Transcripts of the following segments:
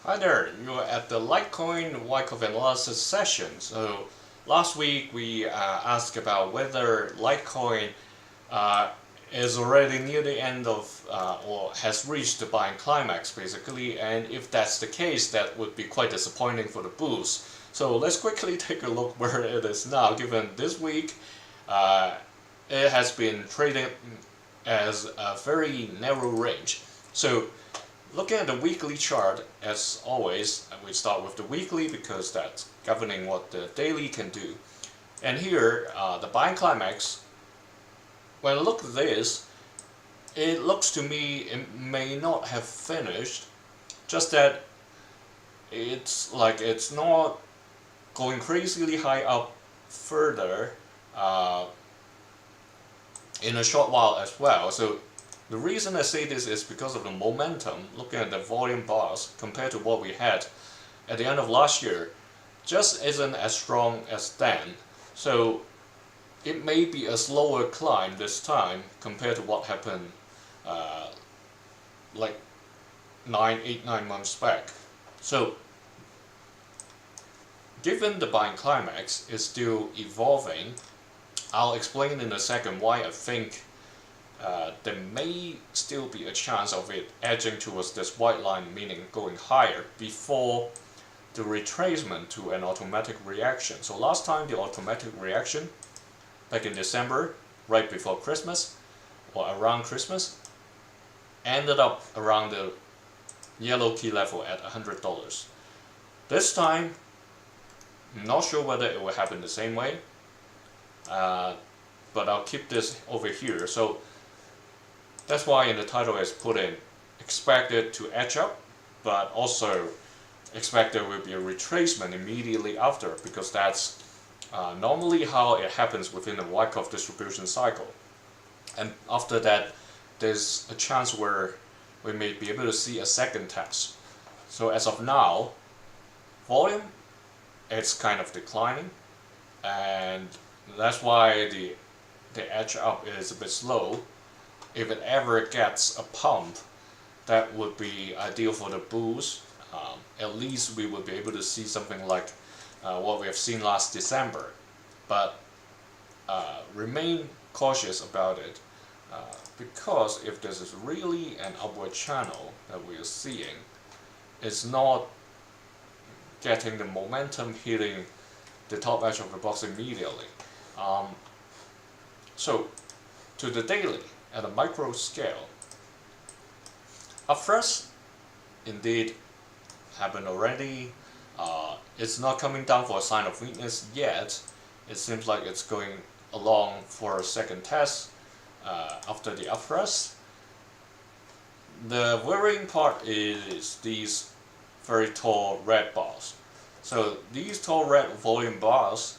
Hi there, you're at the Litecoin Wyckoff analysis session. So last week we asked about whether Litecoin is already near the end of or has reached the buying climax basically, and if that's the case, that would be quite disappointing for the bulls. So let's quickly take a look where it is now, given this week it has been trading as a very narrow range. So looking at the weekly chart, as always, we start with the weekly because that's governing what the daily can do. And here, the buying climax, when I look at this, it looks to me it may not have finished, just that it's not going crazily high up further in a short while as well. So the reason I say this is because of the momentum. Looking at the volume bars compared to what we had at the end of last year, just isn't as strong as then. So it may be a slower climb this time compared to what happened like 9 months back. So given the buying climax is still evolving, I'll explain in a second why I think there may still be a chance of it edging towards this white line, meaning going higher before the retracement to an automatic reaction. So last time the automatic reaction, back in December, right before Christmas, or around Christmas, ended up around the yellow key level at $100. This time, I'm not sure whether it will happen the same way, but I'll keep this over here. So that's why in the title is put in expected to edge up, but also expect there will be a retracement immediately after, because that's normally how it happens within the Wyckoff distribution cycle. And after that, there's a chance where we may be able to see a second test. So as of now, volume, it's kind of declining, and that's why the edge up is a bit slow. If it ever gets a pump, that would be ideal for the bulls. At least we would be able to see something like what we have seen last December. But remain cautious about it, because if this is really an upward channel that we are seeing, it's not getting the momentum hitting the top edge of the box immediately. So to the daily, at a micro scale, up first, indeed, happened already. It's not coming down for a sign of weakness yet. It seems like it's going along for a second test after the upthrust. The worrying part is these very tall red bars. So these tall red volume bars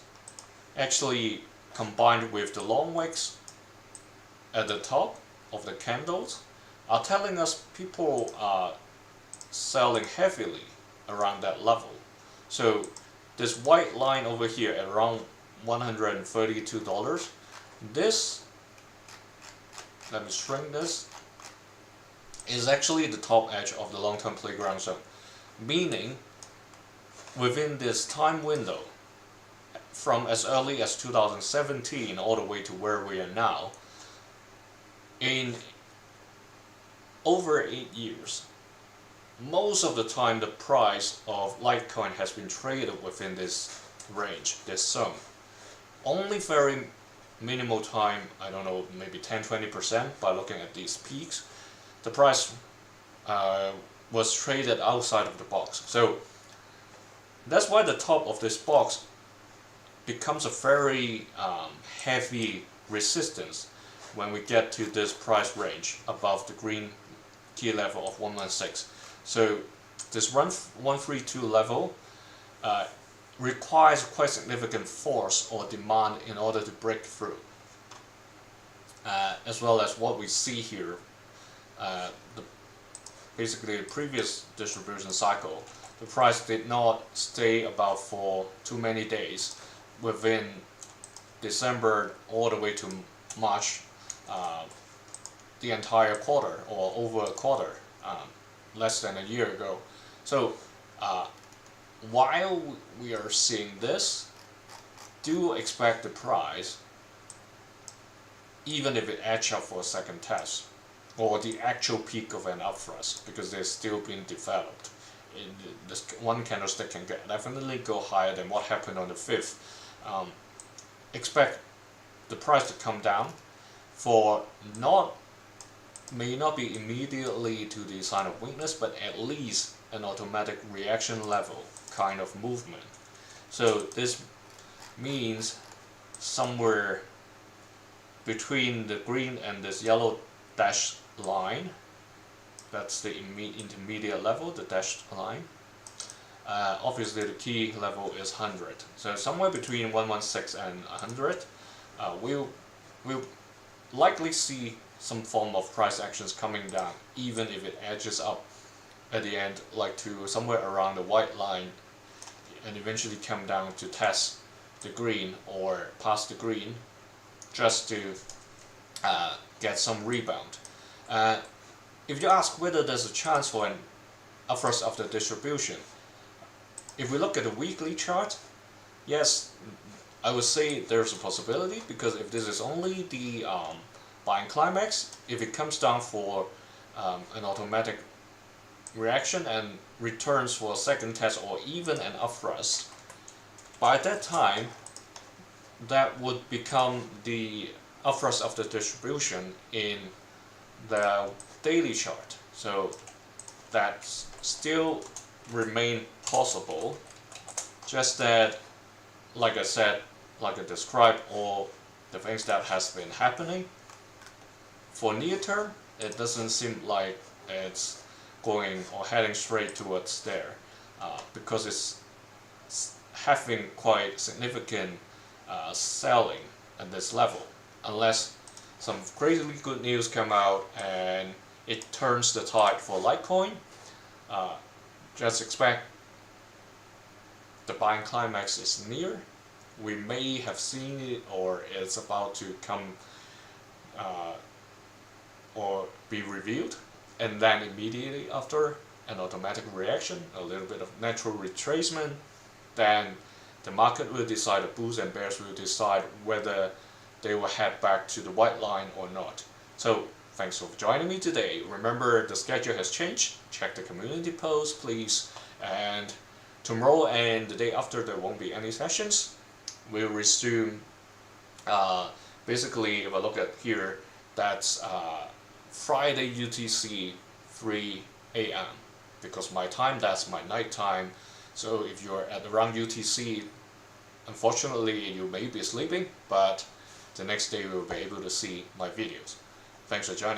actually combined with the long wicks at the top of the candles are telling us people are selling heavily around that level. So this white line over here at around $132, this, let me shrink this, is actually the top edge of the long-term playground zone, meaning within this time window from as early as 2017 all the way to where we are now, in over 8 years, most of the time the price of Litecoin has been traded within this range, this zone. Only very minimal time, I don't know, maybe 10-20% by looking at these peaks, the price was traded outside of the box. So that's why the top of this box becomes a very heavy resistance when we get to this price range above the green key level of 116. So this 132 level requires quite significant force or demand in order to break through. As well as what we see here, basically the previous distribution cycle, the price did not stay above for too many days within December all the way to March, the entire quarter or over a quarter, less than a year ago. So While we are seeing this, do expect the price, even if it edge up for a second test, or the actual peak of an upthrust, because they're still being developed. This one candlestick can definitely go higher than what happened on the 5th. Expect the price to come down for may not be immediately to the sign of weakness, but at least an automatic reaction level kind of movement. So this means somewhere between the green and this yellow dashed line, that's the intermediate level, the dashed line. Obviously the key level is 100. So somewhere between 116 and 100, we'll likely see some form of price actions coming down, even if it edges up at the end, like to somewhere around the white line, and eventually come down to test the green or past the green, just to get some rebound. If you ask whether there's a chance for an upthrust after distribution, if we look at the weekly chart, yes, I would say there's a possibility, because if this is only the buying climax, if it comes down for an automatic reaction and returns for a second test or even an upthrust, by that time that would become the upthrust of the distribution in the daily chart. So that still remain possible, just that, like I said, like I described all the things that has been happening, for near term it doesn't seem like it's going or heading straight towards there, because it's having quite significant selling at this level, unless some crazily good news come out and it turns the tide for Litecoin. Just expect the buying climax is near. We may have seen it, or it's about to come or be revealed, and then immediately after an automatic reaction, a little bit of natural retracement, then the market will decide, the bulls and bears will decide whether they will head back to the white line or not. So thanks for joining me today. Remember, the schedule has changed. Check the community post, please. And tomorrow and the day after, there won't be any sessions. We'll resume. Basically, if I look at here, that's Friday UTC 3 a.m. because my time, that's my night time. So if you're at around UTC, unfortunately you may be sleeping, but the next day you will be able to see my videos. Thanks for joining.